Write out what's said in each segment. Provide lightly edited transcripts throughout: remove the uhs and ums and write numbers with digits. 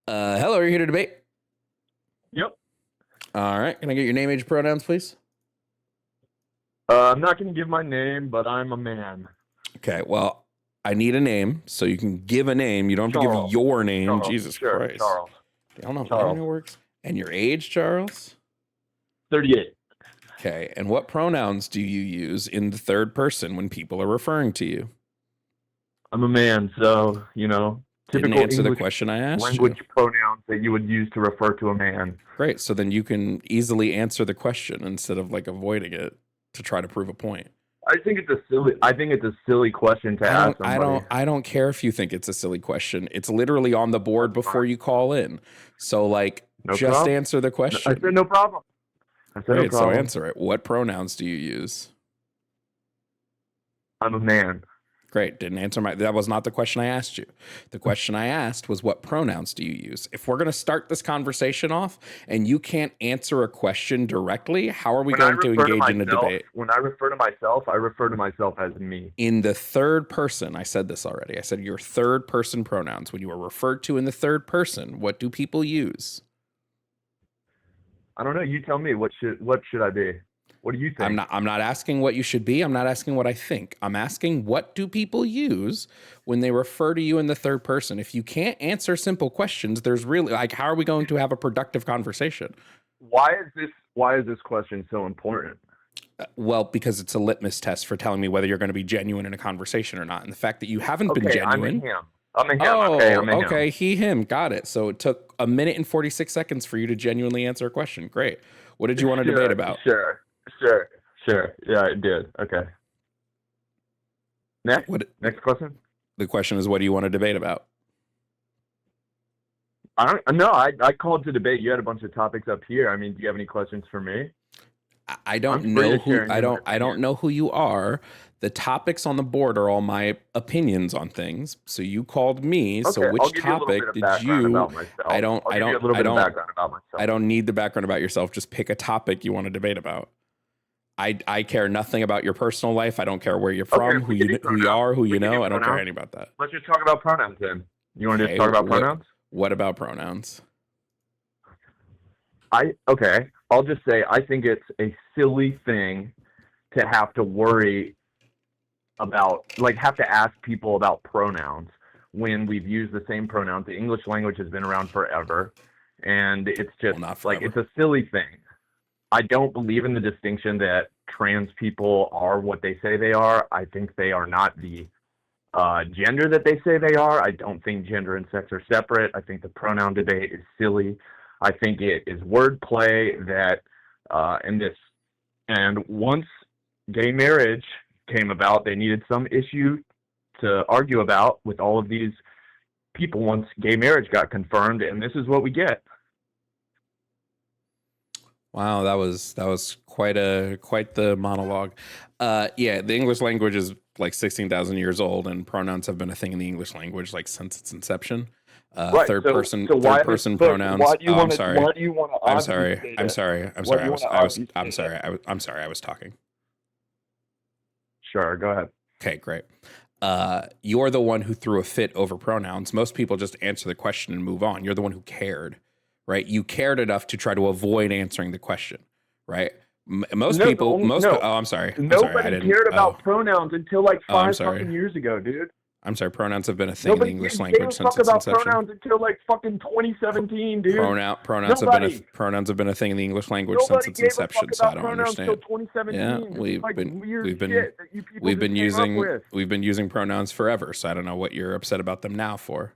Hello, are you here to debate? Yep. All right. Can I get your name, age, pronouns, please? I'm not going to give my name, but I'm a man. Okay. Well, I need a name, so you can give a name. You don't have to give your name. Charles. Jesus Sure, Christ. Charles. I don't know Charles. how it works. And your age, Charles? 38. Okay. And what pronouns do you use in the third person when people are referring to you? I'm a man, so, Didn't answer English the question I asked language you. pronouns that you would use to refer to a man. Great. So then you can easily answer the question instead of avoiding it to try to prove a point. I think it's a silly question to ask somebody. I don't care if you think it's a silly question. It's literally on the board before you call in. So answer the question. I said no problem. Great, so answer it. What pronouns do you use? I'm a man. Great. Didn't answer that was not the question I asked you. The question I asked was, what pronouns do you use? If we're going to start this conversation off and you can't answer a question directly, how are we going to engage in a debate? When I refer to myself as me. In the third person, I said this already. I said your third person pronouns. When you are referred to in the third person, what do people use? I don't know. You tell me. What should I be? What do you think? I'm not asking what you should be. I'm not asking what I think. I'm asking, what do people use when they refer to you in the third person? If you can't answer simple questions, there's really how are we going to have a productive conversation? Why is this question so important? Well, because it's a litmus test for telling me whether you're going to be genuine in a conversation or not. And the fact that you haven't been genuine. I'm a him. Oh, okay. He, him. Got it. So it took 1 minute and 46 seconds for you to genuinely answer a question. Great. What did you want to debate about? Sure. Yeah, it did. Okay. Next question? The question is, what do you want to debate about? I called to debate. You had a bunch of topics up here. I mean, do you have any questions for me? I don't know who you are. The topics on the board are all my opinions on things. So you called me. Okay, so which topic did you? I don't need the background about yourself. Just pick a topic you want to debate about. I care nothing about your personal life. I don't care where you're from, who you are, who you know. I don't care anything about that. Let's just talk about pronouns then. You want to just talk about pronouns? What about pronouns? I'll just say I think it's a silly thing to have to worry about, have to ask people about pronouns when we've used the same pronouns. The English language has been around forever, and it's just it's a silly thing. I don't believe in the distinction that trans people are what they say they are. I think they are not the gender that they say they are. I don't think gender and sex are separate. I think the pronoun debate is silly. I think it is wordplay that and once gay marriage came about, they needed some issue to argue about with all of these people once gay marriage got confirmed, and this is what we get. Wow, that was quite the monologue. The English language is 16,000 years old, and pronouns have been a thing in the English language since its inception. Right. Third person pronouns. Why do you want to? I'm sorry. I was talking. Sure, go ahead. Okay, great. You're the one who threw a fit over pronouns. Most people just answer the question and move on. You're the one who cared, right? You cared enough to try to avoid answering the question, right? I'm sorry. Nobody cared about pronouns until 5 fucking years ago, dude. I'm sorry, pronouns have been a thing in the English language since its inception. Pronouns until fucking 2017, dude. Pronouns have been a thing in the English language since its inception, so I don't understand. Until 2017. Yeah, we've been using pronouns forever, so I don't know what you're upset about them now for.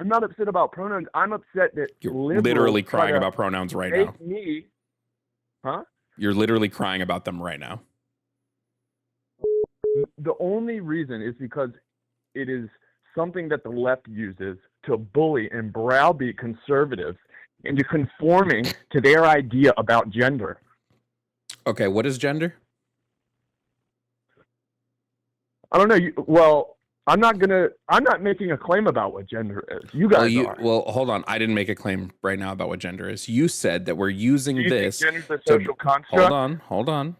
I'm not upset about pronouns. I'm upset that you're literally crying about pronouns right now. Huh? You're literally crying about them right now. The only reason is because it is something that the left uses to bully and browbeat conservatives into conforming to their idea about gender. Okay, what is gender? I don't know. I'm not making a claim about what gender is. You guys are. Well, hold on. I didn't make a claim right now about what gender is. You said that we're using this. Think gender's a social construct? Hold on.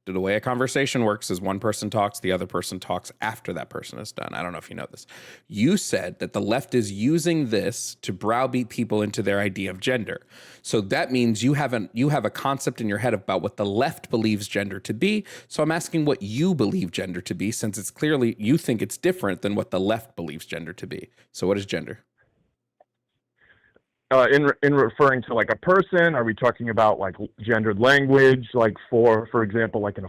The way a conversation works is one person talks, the other person talks after that person is done. I don't know if you know this. You said that the left is using this to browbeat people into their idea of gender. So that means you have a concept in your head about what the left believes gender to be. So I'm asking what you believe gender to be, since it's clearly you think it's different than what the left believes gender to be. So what is gender? In referring to like a person, are we talking about like gendered language, like for example, like in a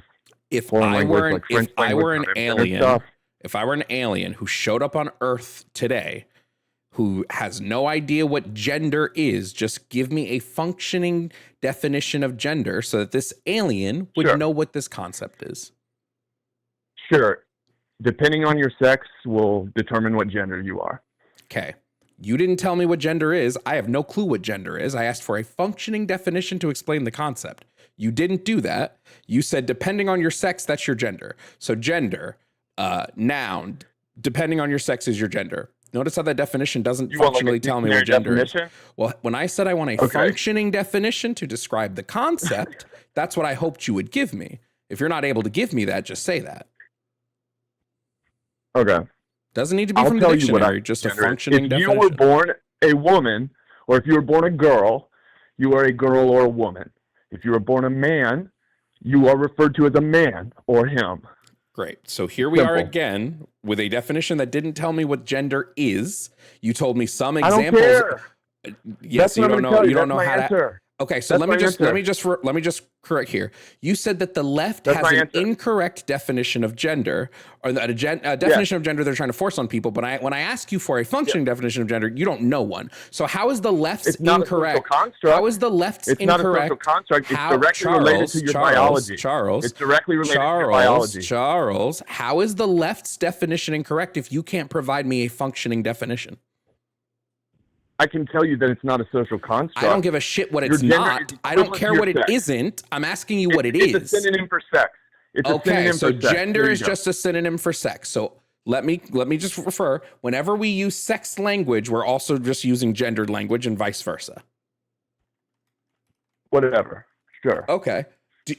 if I were an alien who showed up on Earth today, who has no idea what gender is, just give me a functioning definition of gender so that this alien would know what this concept is. Sure. Depending on your sex will determine what gender you are. Okay. You didn't tell me what gender is. I have no clue what gender is. I asked for a functioning definition to explain the concept. You didn't do that. You said, depending on your sex, that's your gender. So gender, noun, depending on your sex is your gender. Notice how that definition doesn't functionally tell me what gender is. Well, when I said I want a functioning definition to describe the concept, that's what I hoped you would give me. If you're not able to give me that, just say that. Okay. Doesn't need to be from the dictionary, just a functioning definition. If you were born a woman, or if you were born a girl, you are a girl or a woman. If you were born a man, you are referred to as a man or him. Great. So here we are again with a definition that didn't tell me what gender is. You told me some examples. I don't care. Yes, you don't know. You don't know how to. Okay, so let me just correct here. You said that the left has an incorrect definition of gender, or a definition of gender they're trying to force on people. But when I ask you for a functioning definition of gender, you don't know one. So how is the left's incorrect? How is the left's incorrect? It's not a social construct. It's directly related to your biology. It's directly related to your biology. Charles, how is the left's definition incorrect if you can't provide me a functioning definition? I can tell you that it's not a social construct. I don't give a shit what it's not. I don't care what it isn't. I'm asking you what it is. It's a synonym for sex. Okay, so gender is just a synonym for sex. So let me just refer. Whenever we use sex language, we're also just using gendered language and vice versa. Whatever. Sure. Okay.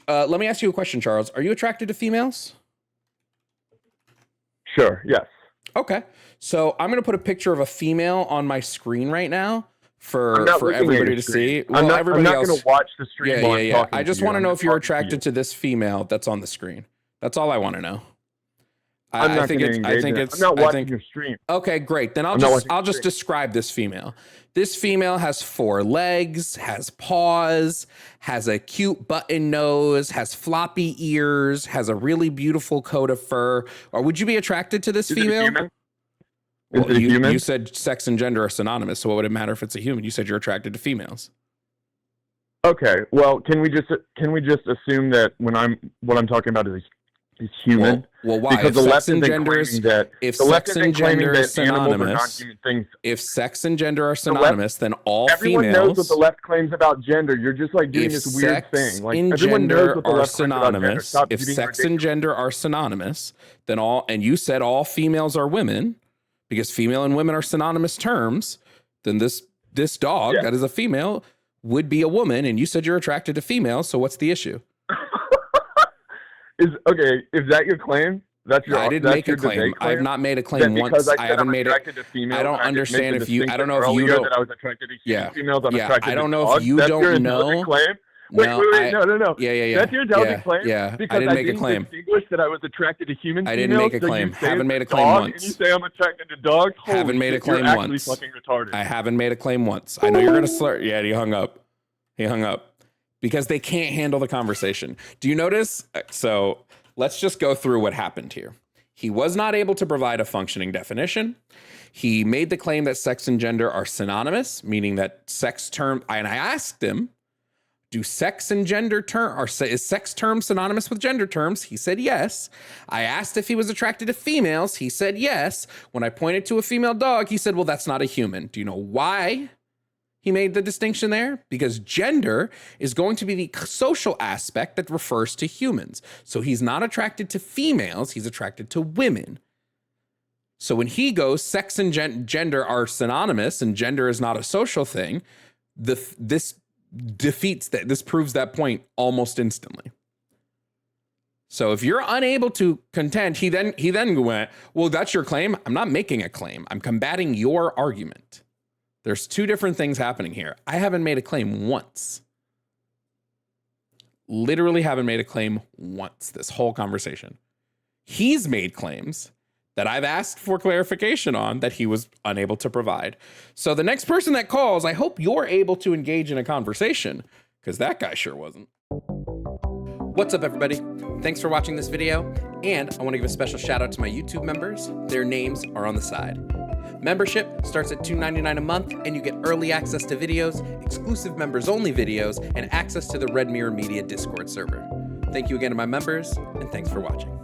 Let me ask you a question, Charles. Are you attracted to females? Sure. Yes. Okay. So I'm going to put a picture of a female on my screen right now for everybody to see. Well, I'm not going to watch the stream. Yeah. I just want to know if you're attracted to this female that's on the screen. That's all I want to know. I'm not watching your stream. Okay, great. Then I'll just describe this female. This female has 4 legs, has paws, has a cute button nose, has floppy ears, has a really beautiful coat of fur. Or would you be attracted to this female? Well, you said sex and gender are synonymous, so what would it matter if it's a human? You said you're attracted to females. Okay. Well, can we just assume that what I'm talking about is human? Well, why? Because the left and gender is synonymous, if sex and gender are synonymous, then all everyone females. Everyone knows what the left claims about gender. You're just like doing this weird thing. Like everyone knows what the left claims about gender. Stop if sex and gender are synonymous, then and you said all females are women, because female and women are synonymous terms. Then this dog that is a female would be a woman, and you said you're attracted to females. So what's the issue? Is that your claim? I didn't make a claim. I have not made a claim once. I haven't made it. I don't understand if you. I don't know if you don't. I was attracted to females. I don't know if you don't know. Wait, no. Yeah. That's your intelligent claim? Yeah, because I didn't make a claim. Distinguish that I was attracted to human I didn't make a claim. Haven't made a claim once. And you say I'm attracted to dogs? Haven't made a claim once. You're actually fucking retarded. I haven't made a claim once. I know you're going to slur. Yeah, he hung up. Because they can't handle the conversation. Do you notice? So let's just go through what happened here. He was not able to provide a functioning definition. He made the claim that sex and gender are synonymous, meaning that sex term, and I asked him, do sex and gender is sex term synonymous with gender terms? He said yes. I asked if he was attracted to females. He said yes. When I pointed to a female dog, he said, well, that's not a human. Do you know why he made the distinction there? Because gender is going to be the social aspect that refers to humans. So he's not attracted to females. He's attracted to women. So when he goes, sex and gender are synonymous and gender is not a social thing, this proves that point almost instantly. So if you're unable to contend, he then went, well, that's your claim. I'm not making a claim. I'm combating your argument. There's two different things happening here. I haven't made a claim once. Literally haven't made a claim once this whole conversation. He's made claims that I've asked for clarification on that he was unable to provide. So the next person that calls, I hope you're able to engage in a conversation, because that guy sure wasn't. What's up, everybody? Thanks for watching this video, and I want to give a special shout out to my YouTube members. Their names are on the side. Membership starts at $2.99 a month, and you get early access to videos, exclusive members-only videos, and access to the Red Mirror Media Discord server. Thank you again to my members, and thanks for watching.